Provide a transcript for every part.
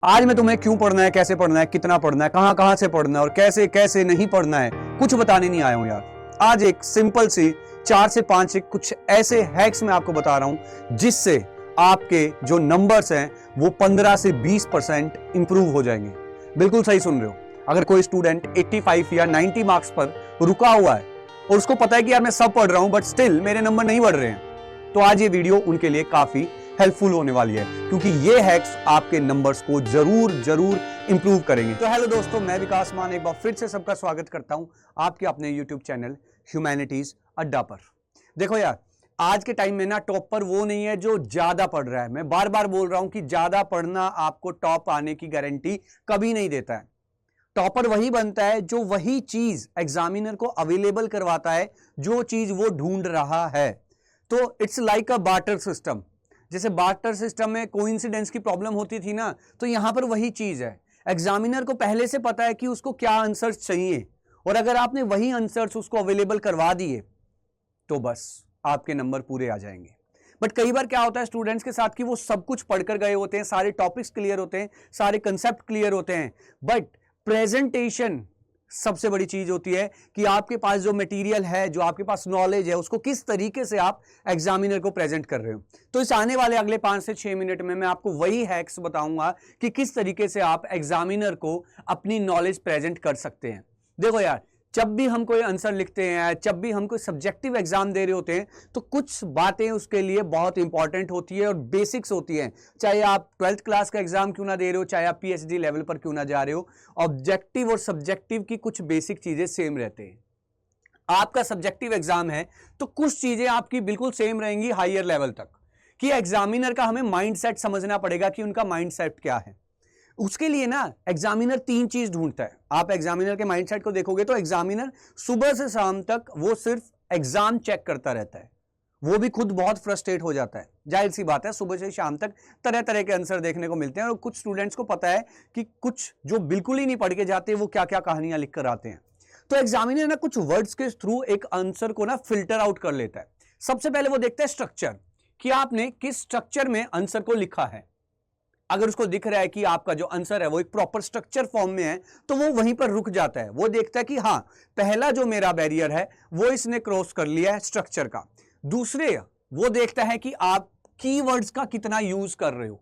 आज मैं तुम्हें क्यों पढ़ना है, कैसे पढ़ना है, कितना पढ़ना है, कहां कहां से पढ़ना है और कैसे कैसे नहीं पढ़ना है कुछ बताने नहीं आया हूं यार। आज एक सिंपल सी 4 से 5 एक कुछ ऐसे हैक्स मैं आपको बता रहा हूं जिससे आपके जो नंबर्स हैं वो 15 से 20% इंप्रूव हो जाएंगे। बिल्कुल सही सुन रहे हो। अगर कोई स्टूडेंट 85 या 90 मार्क्स पर रुका हुआ है और उसको पता है कि यार मैं सब पढ़ रहा हूं बट स्टिल मेरे नंबर नहीं बढ़ रहे हैं, तो आज ये वीडियो उनके लिए काफी हेल्पफुल होने वाली है, क्योंकि ये हैक्स आपके नंबर्स को जरूर जरूर इंप्रूव करेंगे। तो हेलो दोस्तों, मैं विकास मान एक बार फिर से सबका स्वागत करता हूं आपके अपने यूट्यूब चैनल ह्यूमैनिटीज अड्डा पर। देखो यार, आज के टाइम में ना टॉपर वो नहीं है जो ज्यादा पढ़ रहा है। मैं बार बार बोल रहा हूं कि ज्यादा पढ़ना आपको टॉप आने की गारंटी कभी नहीं देता है। टॉपर वही बनता है जो वही चीज एग्जामिनर को अवेलेबल करवाता है जो चीज वो ढूंढ रहा है। तो it's like a barter system. जैसे बार्टर सिस्टम में कोइंसिडेंस की प्रॉब्लम होती थी ना, तो यहां पर वही चीज है। एग्जामिनर को पहले से पता है कि उसको क्या आंसर्स चाहिए, और अगर आपने वही आंसर्स उसको अवेलेबल करवा दिए तो बस आपके नंबर पूरे आ जाएंगे। बट कई बार क्या होता है स्टूडेंट्स के साथ कि वो सब कुछ पढ़कर गए होते हैं, सारे टॉपिक्स क्लियर होते हैं, सारे कंसेप्ट क्लियर होते हैं, बट प्रेजेंटेशन सबसे बड़ी चीज होती है कि आपके पास जो मटेरियल है, जो आपके पास नॉलेज है, उसको किस तरीके से आप एग्जामिनर को प्रेजेंट कर रहे हो। तो इस आने वाले अगले 5 से 6 मिनट में मैं आपको वही हैक्स बताऊंगा कि किस तरीके से आप एग्जामिनर को अपनी नॉलेज प्रेजेंट कर सकते हैं। देखो यार, जब भी हम कोई आंसर लिखते हैं, जब भी हम कोई सब्जेक्टिव एग्जाम दे रहे होते हैं, तो कुछ बातें उसके लिए बहुत इंपॉर्टेंट होती है और बेसिक्स होती हैं। चाहे आप 12th क्लास का एग्जाम क्यों ना दे रहे हो, चाहे आप पीएचडी लेवल पर क्यों ना जा रहे हो, ऑब्जेक्टिव और सब्जेक्टिव की कुछ बेसिक चीजें सेम रहते हैं। आपका सब्जेक्टिव एग्जाम है तो कुछ चीजें आपकी बिल्कुल सेम रहेंगी हायर लेवल तक, कि एग्जामिनर का हमें माइंडसेट समझना पड़ेगा कि उनका माइंडसेट क्या है। उसके लिए ना एग्जामिनर 3 चीज ढूंढता है। आप एग्जामिनर के माइंडसेट को देखोगे तो एग्जामिनर सुबह से शाम तक वो सिर्फ एग्जाम चेक करता रहता है। वो भी खुद बहुत फ्रस्ट्रेट हो जाता है। जाहिर सी बात है, सुबह से शाम तक तरह तरह के आंसर देखने को मिलते हैं, और कुछ स्टूडेंट्स को पता है कि कुछ जो बिल्कुल ही नहीं पढ़ के जाते वो क्या क्या कहानियां लिख कर आते हैं। तो एग्जामिनर ना कुछ वर्ड्स के थ्रू एक आंसर को ना फिल्टर आउट कर लेता है। सबसे पहले वो देखता है स्ट्रक्चर, कि आपने किस स्ट्रक्चर में आंसर को लिखा है। अगर उसको दिख रहा है कि आपका जो आंसर है वो एक प्रॉपर स्ट्रक्चर फॉर्म में है, तो वो वहीं पर रुक जाता है। वो देखता है कि हाँ, पहला जो मेरा बैरियर है वो इसने क्रॉस कर लिया है स्ट्रक्चर का। दूसरे, वो देखता है कि आप कीवर्ड्स का कितना यूज कर रहे हो।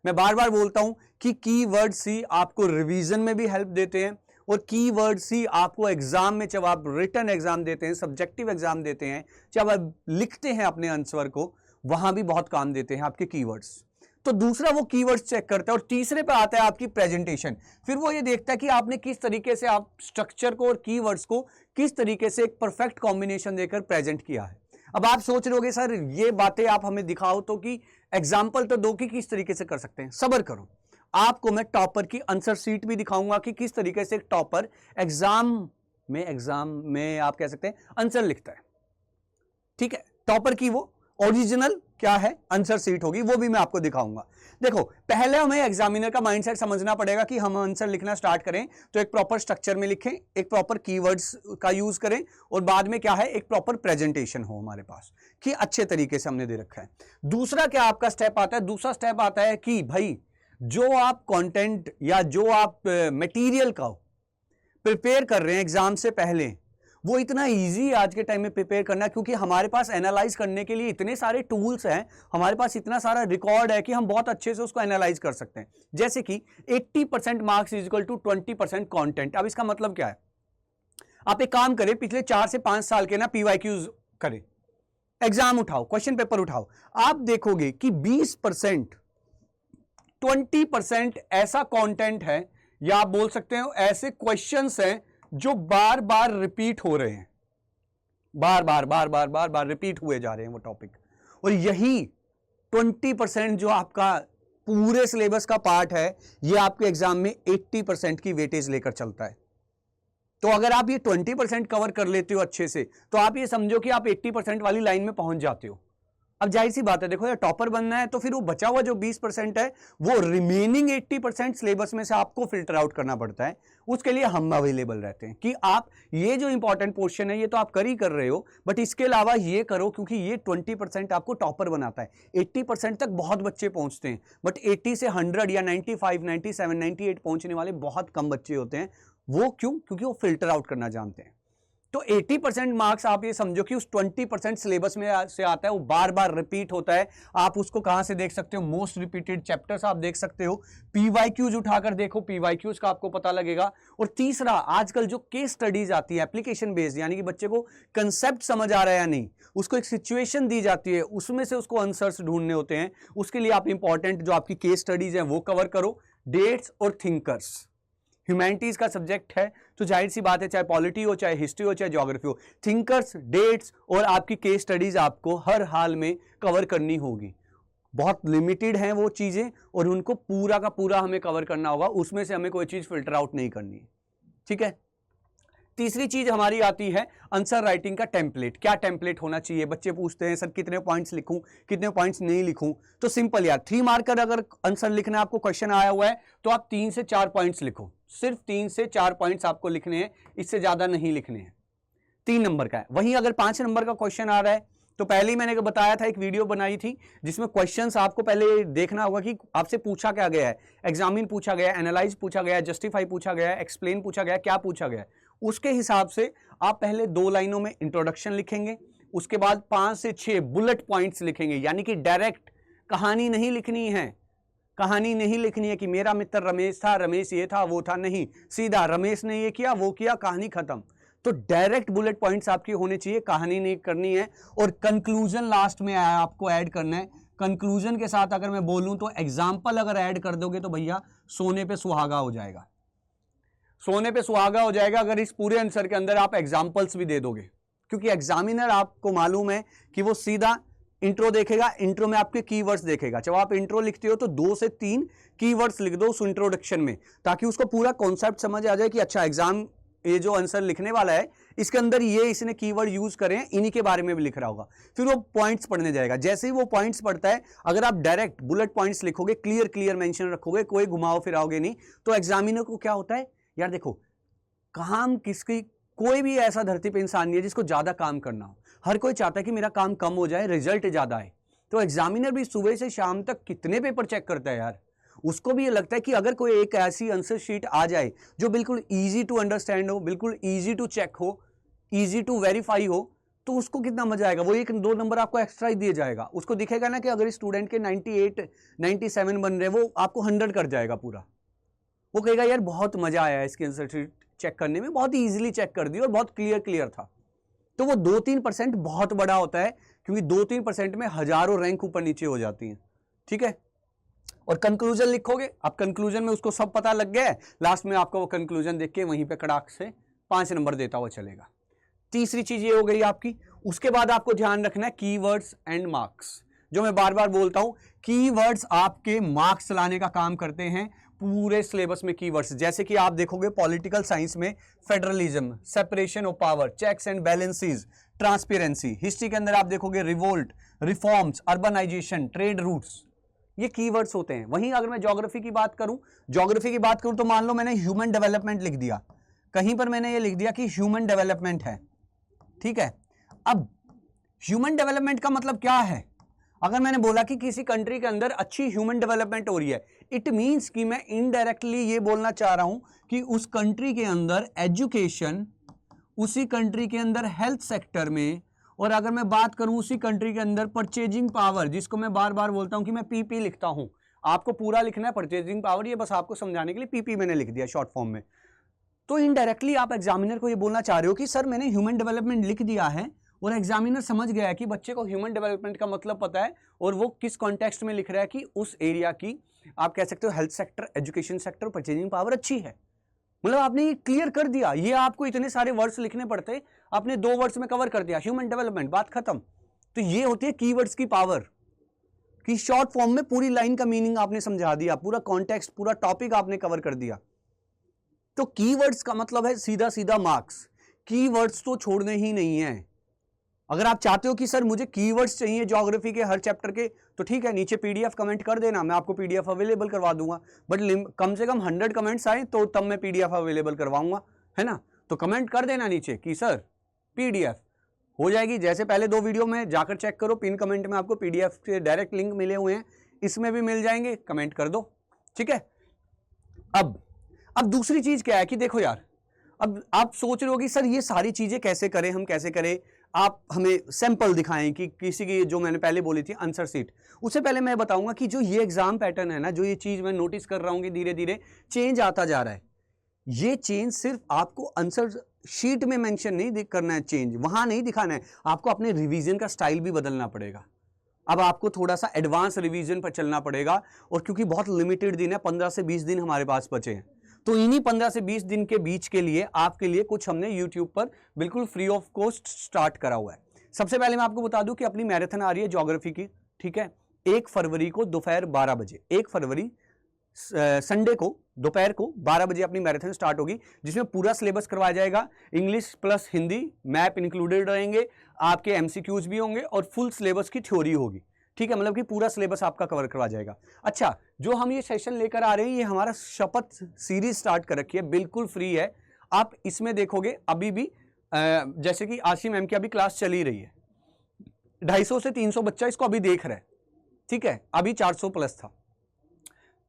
मैं बार बार बोलता हूं कि कीवर्ड्स ही आपको रिवीजन में भी हेल्प देते हैं, और कीवर्ड्स ही आपको एग्जाम में, जब आप रिटन एग्जाम देते हैं, सब्जेक्टिव एग्जाम देते हैं, जब आप लिखते हैं अपने आंसर को, वहां भी बहुत काम देते हैं आपके कीवर्ड्स। तो दूसरा वो कीवर्ड्स चेक करता है, और तीसरे पे आता है आपकी प्रेजेंटेशन। फिर वो ये देखता है कि आपने किस तरीके से आप स्ट्रक्चर को और कीवर्ड्स को किस तरीके से एक परफेक्ट कॉम्बिनेशन देकर प्रेजेंट किया है। अब आप सोच रहे होगे सर ये बातें आप हमें दिखाओ तो, कि एग्जाम्पल तो दो कि किस तरीके से कर सकते हैं। सब्र करो, आपको मैं टॉपर की आंसर शीट भी दिखाऊंगा कि किस तरीके से एक टॉपर एग्जाम में आप कह सकते हैं आंसर लिखता है। ठीक है, टॉपर की वो ओरिजिनल क्या है आंसर शीट होगी, वो भी मैं आपको दिखाऊंगा। देखो, पहले हमें एग्जामिनर का माइंडसेट समझना पड़ेगा कि हम आंसर लिखना स्टार्ट करें तो एक प्रॉपर स्ट्रक्चर में लिखें, एक प्रॉपर कीवर्ड्स का यूज करें, और बाद में क्या है, एक प्रॉपर प्रेजेंटेशन हो हमारे पास कि अच्छे तरीके से हमने दे रखा है। दूसरा क्या आपका स्टेप आता है, दूसरा स्टेप आता है कि भाई जो आप कंटेंट या जो आप मटेरियल का प्रिपेयर कर रहे हैं एग्जाम से पहले, वो इतना इजी आज के टाइम में प्रिपेयर करना, क्योंकि हमारे पास एनालाइज करने के लिए इतने सारे टूल्स हैं, हमारे पास इतना सारा रिकॉर्ड है कि हम बहुत अच्छे से उसको एनालाइज कर सकते हैं। जैसे कि 80% marks is equal to 20% content. अब इसका मतलब क्या है, आप एक काम करें, पिछले 4 से 5 साल के ना पीवाईक्यूज करें, एग्जाम उठाओ, क्वेश्चन पेपर उठाओ, आप देखोगे कि 20% 20% ऐसा कंटेंट है, या आप बोल सकते हो ऐसे क्वेश्चंस हैं जो बार बार रिपीट हो रहे हैं, बार बार रिपीट हुए जा रहे हैं वो टॉपिक। और यही 20% जो आपका पूरे सिलेबस का पार्ट है, ये आपके एग्जाम में 80% की वेटेज लेकर चलता है। तो अगर आप ये 20% कवर कर लेते हो अच्छे से, तो आप ये समझो कि आप 80% वाली लाइन में पहुंच जाते हो। अब जाहिर सी बात है, देखो यार टॉपर बनना है तो फिर वो बचा हुआ जो 20% है वो रिमेनिंग 80% सिलेबस में से आपको फिल्टर आउट करना पड़ता है। उसके लिए हम अवेलेबल रहते हैं कि आप ये जो इंपॉर्टेंट पोर्शन है ये तो आप कर रहे हो, बट इसके अलावा ये करो, क्योंकि ये 20% आपको टॉपर बनाता है। 80% तक बहुत बच्चे पहुंचते हैं, बट 80 से 100 या 95, 97, 98 पहुंचने वाले बहुत कम बच्चे होते हैं। वो क्यों? क्योंकि वो फिल्टर आउट करना जानते हैं। तो 80% मार्क्स आप ये समझो कि उस 20% सिलेबस में से आता है, वो बार बार रिपीट होता है। आप उसको कहां से देख सकते हो? मोस्ट रिपीटेड चैप्टर्स आप देख सकते हो। पीवाईक्यूज उठाकर देखो, पीवाईक्यूज का आपको पता लगेगा। और तीसरा, आजकल जो केस स्टडीज आती है एप्लीकेशन बेस्ड, यानी कि बच्चे को कंसेप्ट समझ आ रहा है या नहीं, उसको एक सिचुएशन दी जाती है, उसमें से उसको आंसर्स ढूंढने होते हैं। उसके लिए आप इंपॉर्टेंट जो आपकी केस स्टडीज है वो कवर करो। डेट्स और थिंकर्स, ह्यूमैनिटीज का सब्जेक्ट है तो जाहिर सी बात है, चाहे पॉलिटी हो, चाहे हिस्ट्री हो, चाहे ज्योग्राफी हो, थिंकर्स, डेट्स और आपकी केस स्टडीज आपको हर हाल में कवर करनी होगी। बहुत लिमिटेड हैं वो चीजें और उनको पूरा का पूरा हमें कवर करना होगा, उसमें से हमें कोई चीज फिल्टर आउट नहीं करनी है। ठीक है। तीसरी चीज हमारी आती है आंसर राइटिंग का टेम्पलेट। क्या टेम्पलेट होना चाहिए? बच्चे पूछते हैं सर कितने पॉइंट्स लिखूं, कितने पॉइंट्स नहीं लिखूं। तो सिंपल यार, 3 मार्कर अगर आंसर लिखना आपको क्वेश्चन आया हुआ है तो आप 3 से 4 पॉइंट्स लिखो। सिर्फ 3 से 4 पॉइंट्स आपको लिखने हैं, इससे ज्यादा नहीं लिखने हैं। 3 नंबर का है। वहीं अगर 5 नंबर का क्वेश्चन आ रहा है तो पहले ही मैंने बताया था, एक वीडियो बनाई थी जिसमें क्वेश्चंस आपको पहले देखना होगा कि आपसे पूछा क्या गया है। एग्जामिन पूछा गया है, एनालाइज पूछा गया है, जस्टिफाई पूछा गया है, एक्सप्लेन पूछा गया है, क्या पूछा गया है। उसके हिसाब से आप पहले 2 लाइनों में इंट्रोडक्शन लिखेंगे, उसके बाद 5 से 6 बुलेट पॉइंट्स लिखेंगे, यानी कि डायरेक्ट कहानी नहीं लिखनी है। कहानी नहीं लिखनी है कि मेरा मित्र रमेश था, रमेश ये था वो था, नहीं, सीधा रमेश ने ये किया वो किया, कहानी खत्म। तो डायरेक्ट बुलेट पॉइंट्स आपकी होने चाहिए, कहानी नहीं करनी है। और कंक्लूजन लास्ट में आपको ऐड करना है। कंक्लूजन के साथ अगर मैं बोलूं तो एग्जाम्पल अगर ऐड कर दोगे तो भैया सोने पे सुहागा हो जाएगा। सोने पे सुहागा हो जाएगा अगर इस पूरे आंसर के अंदर आप एग्जाम्पल्स भी दे दोगे, क्योंकि एग्जामिनर आपको मालूम है कि वो सीधा इंट्रो देखेगा, इंट्रो में आपके कीवर्ड्स देखेगा। जब आप इंट्रो लिखते हो तो 2 से 3 कीवर्ड्स लिख दो उस इंट्रोडक्शन में, ताकि उसको पूरा कॉन्सेप्ट समझ आ जाए कि अच्छा एग्जाम ये जो आंसर लिखने वाला है इसके अंदर ये इसने कीवर्ड यूज करे हैं, इन्हीं के बारे में भी लिख रहा होगा। फिर वो पॉइंट्स पढ़ने जाएगा। जैसे ही वो पॉइंट्स पढ़ता है, अगर आप डायरेक्ट बुलेट पॉइंट्स लिखोगे, क्लियर क्लियर मेंशन रखोगे, कोई घुमाओ फिराओगे नहीं, तो एग्जामिनर को क्या होता है यार, देखो काम किसकी, कोई भी ऐसा धरती पे इंसान नहीं है जिसको ज्यादा काम करना हो। हर कोई चाहता है कि मेरा काम कम हो जाए, रिजल्ट ज्यादा आए। तो एग्जामिनर भी सुबह से शाम तक कितने पेपर चेक करता है यार, उसको भी ये लगता है कि अगर कोई एक ऐसी आंसर शीट आ जाए जो बिल्कुल इजी टू अंडरस्टैंड हो, बिल्कुल इजी टू चेक हो, इजी टू वेरीफाई हो, तो उसको कितना मजा आएगा। वो 1-2 नंबर आपको एक्स्ट्रा ही दिए जाएगा। उसको दिखेगा ना कि अगर स्टूडेंट के 98, 97 बन रहे, वो आपको 100 कर जाएगा पूरा। वो कहेगा यार बहुत मजा आया इसकी आंसर शीट चेक करने में, बहुत इजीली चेक कर दी और बहुत क्लियर था। तो वो 2-3% बहुत बड़ा होता है, क्योंकि 2-3% में हजारों रैंक ऊपर नीचे हो जाती हैं। ठीक है। और कंक्लूजन लिखोगे, अब कंक्लूजन में उसको सब पता लग गया है, लास्ट में आपको वो कंक्लूजन देख के वहीं पे कड़ाक से 5 नंबर देता हुआ चलेगा। तीसरी चीज ये हो गई आपकी। उसके बाद आपको ध्यान रखना है कीवर्ड्स एंड मार्क्स। जो मैं बार बार बोलता हूं, कीवर्ड्स आपके मार्क्स लाने का काम करते हैं पूरे सिलेबस में। कीवर्ड्स जैसे कि आप देखोगे पॉलिटिकल साइंस में federalism, separation of power, checks and balances, transparency. History के अंदर आप देखोगे revolt, reforms, urbanisation, trade routes, ये कीवर्ड्स होते हैं। वहीं अगर मैं ज्योग्राफी की बात करूं तो मान लो मैंने ह्यूमन डेवलपमेंट लिख दिया, कहीं पर मैंने ये लिख दिया कि ह्यूमन डेवलपमेंट है। ठीक है। अब ह्यूमन डेवलपमेंट का मतलब क्या है? अगर मैंने बोला कि किसी कंट्री के अंदर अच्छी ह्यूमन डेवलपमेंट हो रही है, इट मींस कि मैं इनडायरेक्टली ये बोलना चाह रहा हूं कि उस कंट्री के अंदर एजुकेशन, उसी कंट्री के अंदर हेल्थ सेक्टर में, और अगर मैं बात करूं उसी कंट्री के अंदर परचेजिंग पावर, जिसको मैं बार बार बोलता हूं कि मैं पीपी लिखता हूं, आपको पूरा लिखना है परचेजिंग पावर, ये बस आपको समझाने के लिए पीपी मैंने लिख दिया शॉर्ट फॉर्म में। तो इनडायरेक्टली आप एग्जामिनर को ये बोलना चाह रहे हो कि सर मैंने ह्यूमन डेवलपमेंट लिख दिया है और एग्जामिनर समझ गया है कि बच्चे को ह्यूमन डेवलपमेंट का मतलब पता है और वो किस कॉन्टेक्स्ट में लिख रहा है कि उस एरिया की, आप कह सकते हो health sector, education sector, purchasing power अच्छी है। मतलब आपने ये क्लियर कर दिया। ये आपको इतने सारे वर्ड्स लिखने पड़ते, आपने 2 वर्ड्स में कवर कर दिया, ह्यूमन डेवलपमेंट, बात खत्म। तो ये होती है कीवर्ड्स की पावर, कि शॉर्ट फॉर्म में पूरी लाइन का मीनिंग आपने समझा दिया, पूरा कॉन्टेक्स्ट, पूरा टॉपिक आपने कवर कर दिया। तो कीवर्ड्स का मतलब है सीधा सीधा मार्क्स। कीवर्ड्स तो छोड़ने ही नहीं है। अगर आप चाहते हो कि सर मुझे कीवर्ड्स चाहिए ज्योग्राफी के हर चैप्टर के, तो ठीक है, नीचे पीडीएफ कमेंट कर देना, मैं आपको पीडीएफ अवेलेबल करवा दूंगा। बट कम से कम 100 कमेंट्स आए तो तब मैं पीडीएफ अवेलेबल करवाऊंगा, है ना। तो कमेंट कर देना नीचे कि सर पीडीएफ हो जाएगी। जैसे पहले 2 वीडियो में जाकर चेक करो, पिन कमेंट में आपको पीडीएफ के डायरेक्ट लिंक मिले हुए हैं, इसमें भी मिल जाएंगे, कमेंट कर दो, ठीक है। अब दूसरी चीज क्या है कि देखो यार, अब आप सोच रहे हो कि सर ये सारी चीजें कैसे करें, हम कैसे करें, आप हमें सैंपल दिखाएं कि किसी की, जो मैंने पहले बोली थी आंसर शीट। उससे पहले मैं बताऊंगा कि जो ये एग्जाम पैटर्न है ना, जो ये चीज मैं नोटिस कर रहा हूं कि धीरे धीरे चेंज आता जा रहा है, ये चेंज सिर्फ आपको आंसर शीट में मेंशन नहीं करना है, चेंज वहां नहीं दिखाना है, आपको अपने रिवीजन का स्टाइल भी बदलना पड़ेगा। अब आपको थोड़ा सा एडवांस रिवीजन पर चलना पड़ेगा, और क्योंकि बहुत लिमिटेड दिन है, 15 से 20 दिन हमारे पास बचे हैं, तो इन्हीं 15 से 20 दिन के बीच के लिए आपके लिए कुछ हमने YouTube पर बिल्कुल फ्री ऑफ कॉस्ट स्टार्ट करा हुआ है। सबसे पहले मैं आपको बता दूं कि अपनी मैराथन आ रही है ज्योग्राफी की, ठीक है। 1 फरवरी को दोपहर 12 बजे, 1 फरवरी संडे को दोपहर को 12 बजे अपनी मैराथन स्टार्ट होगी, जिसमें पूरा सिलेबस करवाया जाएगा, English plus Hindi, map included रहेंगे, आपके एमसीक्यूज भी होंगे और फुल सिलेबस की थ्योरी होगी, ठीक है। मतलब कि पूरा सिलेबस आपका कवर करवा जाएगा। अच्छा, जो हम ये सेशन लेकर आ रहे हैं, ये हमारा शपथ सीरीज स्टार्ट कर रखी है, बिल्कुल फ्री है। आप इसमें देखोगे अभी भी जैसे कि आशी मैम की अभी क्लास चल ही रही है, 250 से 300 बच्चा इसको अभी देख रहा है, ठीक है, अभी 400 प्लस था।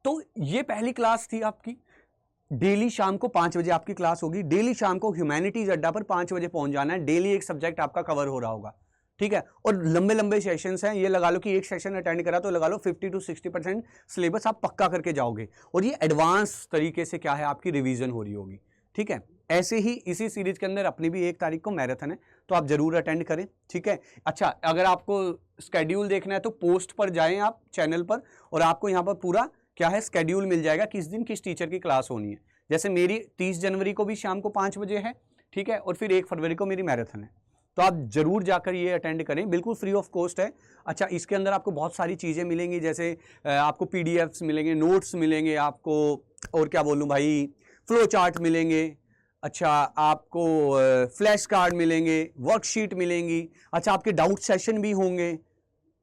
तो ये पहली क्लास थी आपकी, डेली शाम को 5 बजे आपकी क्लास होगी, डेली शाम को ह्यूमैनिटीज अड्डा पर 5 बजे पहुंच जाना है, डेली एक सब्जेक्ट आपका कवर हो रहा होगा, ठीक है। और लंबे लंबे सेशंस हैं, ये लगा लो कि एक सेशन अटेंड करा तो लगा लो 50 to 60% सिलेबस आप पक्का करके जाओगे, और ये एडवांस तरीके से क्या है आपकी रिवीजन हो रही होगी, ठीक है। ऐसे ही इसी सीरीज के अंदर अपनी भी 1 तारीख को मैराथन है, तो आप जरूर अटेंड करें, ठीक है। अच्छा, अगर आपको स्केड्यूल देखना है तो पोस्ट पर जाएं आप चैनल पर, और आपको यहाँ पर पूरा क्या है स्केड्यूल मिल जाएगा, किस दिन किस टीचर की क्लास होनी है। जैसे मेरी 30 जनवरी को भी शाम को 5 बजे है, ठीक है, और फिर 1 फरवरी को मेरी मैराथन है, तो आप जरूर जाकर ये अटेंड करें, बिल्कुल फ्री ऑफ कॉस्ट है। अच्छा, इसके अंदर आपको बहुत सारी चीज़ें मिलेंगी, जैसे आपको पीडीएफ्स मिलेंगे, नोट्स मिलेंगे आपको, और क्या बोलूँ भाई, फ्लो चार्ट मिलेंगे, अच्छा आपको फ्लैश कार्ड मिलेंगे, वर्कशीट मिलेंगी, अच्छा आपके डाउट सेशन भी होंगे,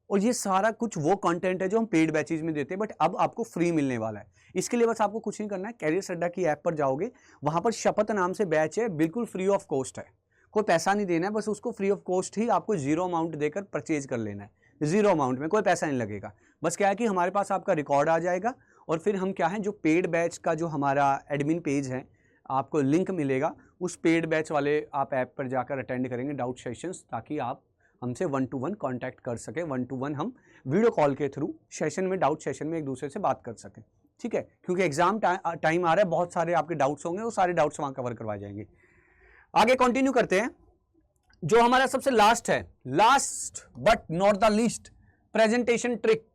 और ये सारा कुछ वो कंटेंट है जो हम पेड बैचेज में देते हैं, बट अब आपको फ्री मिलने वाला है। इसके लिए बस आपको कुछ नहीं करना है, कैरियर अड्डा की ऐप पर जाओगे, वहां पर शपथ नाम से बैच है, बिल्कुल फ्री ऑफ कॉस्ट है, कोई पैसा नहीं देना है, बस उसको फ्री ऑफ कॉस्ट ही आपको 0 अमाउंट देकर परचेज कर लेना है, 0 अमाउंट में कोई पैसा नहीं लगेगा। बस क्या है कि हमारे पास आपका रिकॉर्ड आ जाएगा, और फिर हम क्या है, जो पेड बैच का जो हमारा एडमिन पेज है, आपको लिंक मिलेगा, उस पेड बैच वाले आप ऐप पर जाकर अटेंड करेंगे डाउट सेशंस, ताकि आप हमसे 1-to-1 कांटेक्ट कर सके, 1-to-1 हम वीडियो कॉल के थ्रू सेशन में, डाउट सेशन में एक दूसरे से बात कर सकें, ठीक है। क्योंकि एग्जाम टाइम आ रहा है, बहुत सारे आपके डाउट्स होंगे, वो सारे डाउट्स वहां कवर करवाए जाएंगे। आगे कंटिन्यू करते हैं, जो हमारा सबसे लास्ट है, last but not the least, presentation trick.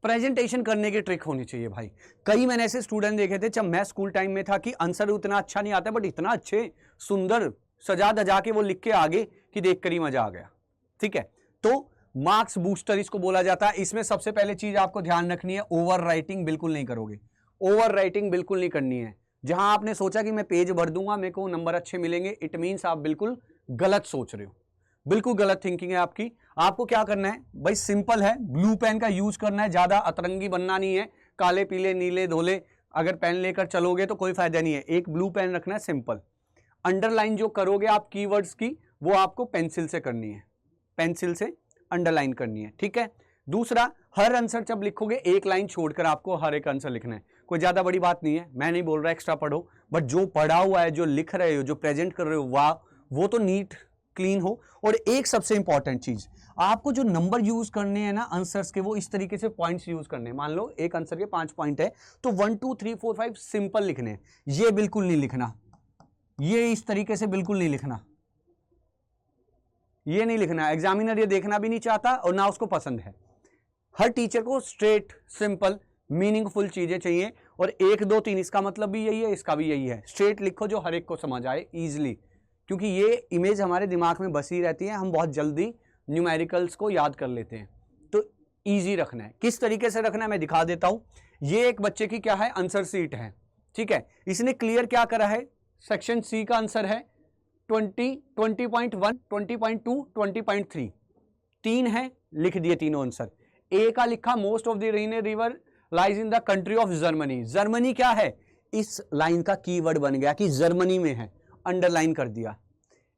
Presentation करने की ट्रिक होनी चाहिए भाई। कई मैंने ऐसे स्टूडेंट देखे थे जब मैं स्कूल टाइम में था कि आंसर उतना अच्छा नहीं आता, बट इतना अच्छे सुंदर सजा धजा के वो लिख के आगे कि देखकर ही मजा आ गया, ठीक है। तो मार्क्स बूस्टर इसको बोला जाता है। इसमें सबसे पहले चीज आपको ध्यान रखनी है, ओवर राइटिंग बिल्कुल नहीं करोगे, ओवर राइटिंग बिल्कुल नहीं करनी है। जहां आपने सोचा कि मैं पेज भर दूंगा, मेरे को नंबर अच्छे मिलेंगे, इट मीन्स आप बिल्कुल गलत सोच रहे हो, बिल्कुल गलत थिंकिंग है आपकी। आपको क्या करना है भाई, सिंपल है, ब्लू पेन का यूज करना है, ज्यादा अतरंगी बनना नहीं है, काले पीले नीले धोले अगर पेन लेकर चलोगे तो कोई फायदा नहीं है। एक ब्लू पेन रखना है, सिंपल। अंडरलाइन जो करोगे आप कीवर्ड्स की, वो आपको पेंसिल से करनी है, पेंसिल से अंडरलाइन करनी है, ठीक है। दूसरा, हर आंसर जब लिखोगे 1 लाइन छोड़कर आपको हर एक आंसर लिखना है, कोई ज्यादा बड़ी बात नहीं है, मैं नहीं बोल रहा एक्स्ट्रा पढ़ो, बट जो पढ़ा हुआ है, जो लिख रहे हो, जो प्रेजेंट कर रहे हो, वाह, वो तो नीट क्लीन हो। और एक सबसे इंपॉर्टेंट चीज, आपको जो नंबर यूज करने हैं ना आंसर्स के, वो इस तरीके से पॉइंट्स यूज करने हैं। मान लो एक आंसर के 5 पॉइंट है, तो 1 2 3 4 5 सिंपल लिखने हैं, ये बिल्कुल नहीं लिखना, ये इस तरीके से बिल्कुल नहीं लिखना, ये नहीं लिखना। एग्जामिनर ये देखना भी नहीं चाहता और ना उसको पसंद है। हर टीचर को स्ट्रेट, सिंपल, मीनिंगफुल चीजें चाहिए, और 1 2 3 इसका मतलब भी यही है, इसका भी यही है। स्ट्रेट लिखो जो हर एक को समझ आए इजीली, क्योंकि ये इमेज हमारे दिमाग में बसी रहती है, हम बहुत जल्दी न्यूमेरिकल्स को याद कर लेते हैं। तो इजी रखना है। किस तरीके से रखना है मैं दिखा देता हूं। ये एक बच्चे की क्या है, आंसर शीट है, ठीक है। इसने क्लियर क्या करा है, सेक्शन सी का आंसर है, 20, 20.1, 20.2, 20.3 तीन है, लिख दिए तीनों आंसर। ए का लिखा most of the rain river lies in the country of Germany. Germany क्या है, इस लाइन का कीवर्ड बन गया कि जर्मनी में है, अंडरलाइन कर दिया।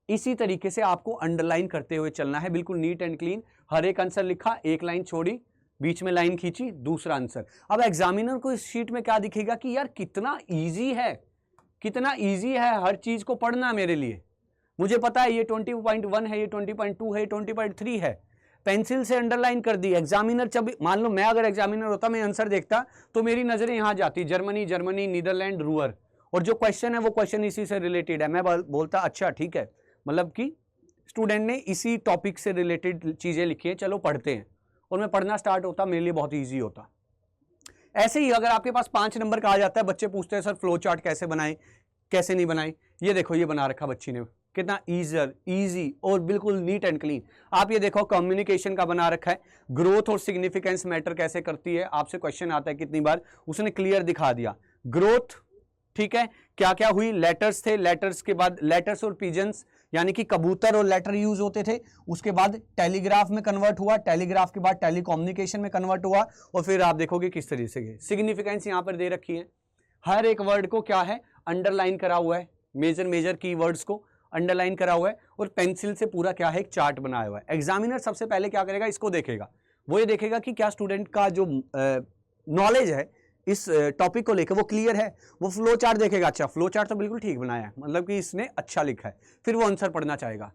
इसी तरीके से आपको अंडरलाइन करते हुए चलना है, बिल्कुल नीट एंड क्लीन। हर एक आंसर लिखा, एक लाइन छोड़ी, बीच में लाइन खींची, दूसरा आंसर। अब एग्जामिनर को इस शीट में क्या दिखेगा कि यार कितना इजी है, कितना इजी है हर चीज को पढ़ना मेरे लिए। मुझे पता है ये 20.1 है, ये 20.2 है, ये 20.3 है, पेंसिल से अंडरलाइन कर दी। एग्जामिनर जब मान लो मैं अगर एग्जामिनर होता, मैं आंसर देखता तो मेरी नजरें यहां जाती, जर्मनी जर्मनी, नीदरलैंड, रूअर, और जो क्वेश्चन है वो क्वेश्चन इसी से रिलेटेड है। मैं बोलता अच्छा ठीक है, मतलब कि स्टूडेंट ने इसी टॉपिक से रिलेटेड चीजें लिखी है, चलो पढ़ते हैं, और मैं पढ़ना स्टार्ट होता, मेरे लिए बहुत ईजी होता। ऐसे ही अगर आपके पास 5 नंबर का आ जाता है, बच्चे पूछते हैं सर फ्लो चार्ट कैसे बनाए, कैसे नहीं बनाए, ये देखो ये बना रखा बच्ची ने, कितना इजी और बिल्कुल नीट एंड क्लीन। आप ये देखो कम्युनिकेशन का बना रखा है, ग्रोथ और सिग्निफिकेंस मैटर कैसे करती है, आपसे क्वेश्चन आता है कितनी बार, उसने क्लियर दिखा दिया। ग्रोथ ठीक है, क्या क्या हुई, लेटर्स थे, लेटर्स के बाद लेटर्स और पिजन्स यानी कि कबूतर और लेटर यूज होते थे, उसके बाद टेलीग्राफ में कन्वर्ट हुआ, टेलीग्राफ के बाद टेलीकम्युनिकेशन में कन्वर्ट हुआ, और फिर आप देखोगे किस तरीके से सिग्निफिकेंस यहां पर दे रखी है। हर एक वर्ड को क्या है, अंडरलाइन करा हुआ है, मेजर की वर्ड्स को अंडरलाइन करा हुआ है, और पेंसिल से पूरा क्या है एक चार्ट बनाया हुआ है। एग्जामिनर सबसे पहले क्या करेगा, इसको देखेगा, वो ये देखेगा कि क्या स्टूडेंट का जो नॉलेज है इस टॉपिक को लेकर वो क्लियर है। वो फ्लो चार्ट देखेगा, अच्छा फ्लो चार्ट तो बिल्कुल ठीक बनाया है, मतलब कि इसने अच्छा लिखा है, फिर वो आंसर पढ़ना चाहेगा।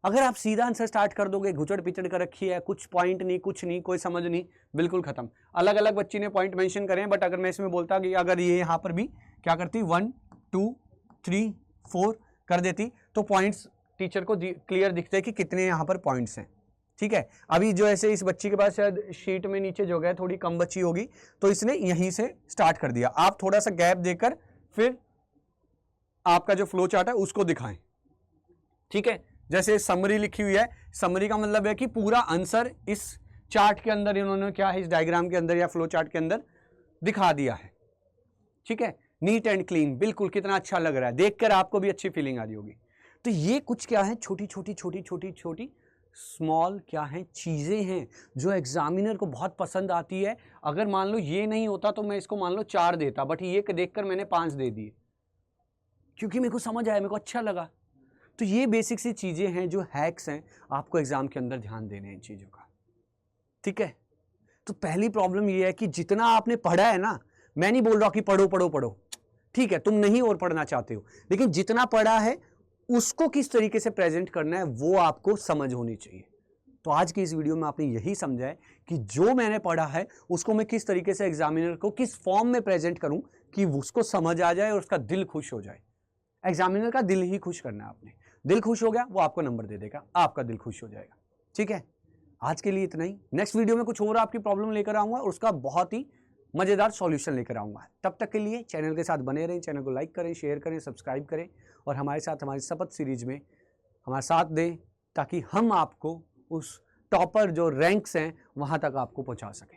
अगर आप सीधा आंसर स्टार्ट कर दोगे, घुचड़ पिचड़ कर रखी है, कुछ पॉइंट नहीं, कुछ नहीं, कोई समझ नहीं, बिल्कुल खत्म। अलग अलग बच्ची ने पॉइंट मेंशन करे हैं, बट अगर मैं इसमें बोलता कि अगर ये यहां पर भी क्या करती 1 2 3 4 कर देती, तो पॉइंट्स टीचर को क्लियर दिखते हैं कि कितने यहां पर पॉइंट्स हैं। ठीक है, अभी जो ऐसे इस बच्ची के पास शायद शीट में नीचे जो गया थोड़ी कम बच्ची होगी, तो इसने यहीं से स्टार्ट कर दिया। आप थोड़ा सा गैप देकर फिर आपका जो फ्लो चार्ट है उसको दिखाएं। ठीक है, जैसे समरी लिखी हुई है, समरी का मतलब है कि पूरा आंसर इस चार्ट के अंदर इन्होंने क्या है, इस डायग्राम के अंदर या फ्लो चार्ट के अंदर दिखा दिया है। ठीक है, नीट एंड क्लीन, बिल्कुल कितना अच्छा लग रहा है, देखकर आपको भी अच्छी फीलिंग आ रही होगी। तो ये कुछ क्या है, छोटी छोटी स्मॉल क्या है चीजें हैं जो एग्जामिनर को बहुत पसंद आती है। अगर मान लो ये नहीं होता तो मैं इसको मान लो 4 देता, बट ये देखकर मैंने 5 दे दिए, क्योंकि मेरे को समझ आया, मेरे को अच्छा लगा। तो ये बेसिक सी चीजें हैं जो हैक्स हैं, आपको एग्जाम के अंदर ध्यान देने इन चीजों का। ठीक है, तो पहली प्रॉब्लम ये है कि जितना आपने पढ़ा है ना, मैं नहीं बोल रहा कि पढ़ो पढ़ो पढ़ो, ठीक है, तुम नहीं और पढ़ना चाहते हो, लेकिन जितना पढ़ा है उसको किस तरीके से प्रेजेंट करना है वो आपको समझ होनी चाहिए। तो आज की इस वीडियो में आपने यही समझा है कि जो मैंने पढ़ा है उसको मैं किस तरीके से एग्जामिनर को किस फॉर्म में प्रेजेंट करूं कि उसको समझ आ जाए और उसका दिल खुश हो जाए। एग्जामिनर का दिल ही खुश करना है आपने, दिल खुश हो गया वो आपको नंबर दे देगा, आपका दिल खुश हो जाएगा। ठीक है, आज के लिए इतना ही। नेक्स्ट वीडियो में कुछ और आपकी प्रॉब्लम लेकर आऊंगा और उसका बहुत ही मजेदार सॉल्यूशन लेकर आऊंगा। तब तक के लिए चैनल के साथ बने रहें, चैनल को लाइक करें, शेयर करें, सब्सक्राइब करें, और हमारे साथ हमारी शपथ सीरीज में हमारा साथ दें, ताकि हम आपको उस टॉपर जो रैंक्स हैं वहां तक आपको पहुंचा सकें।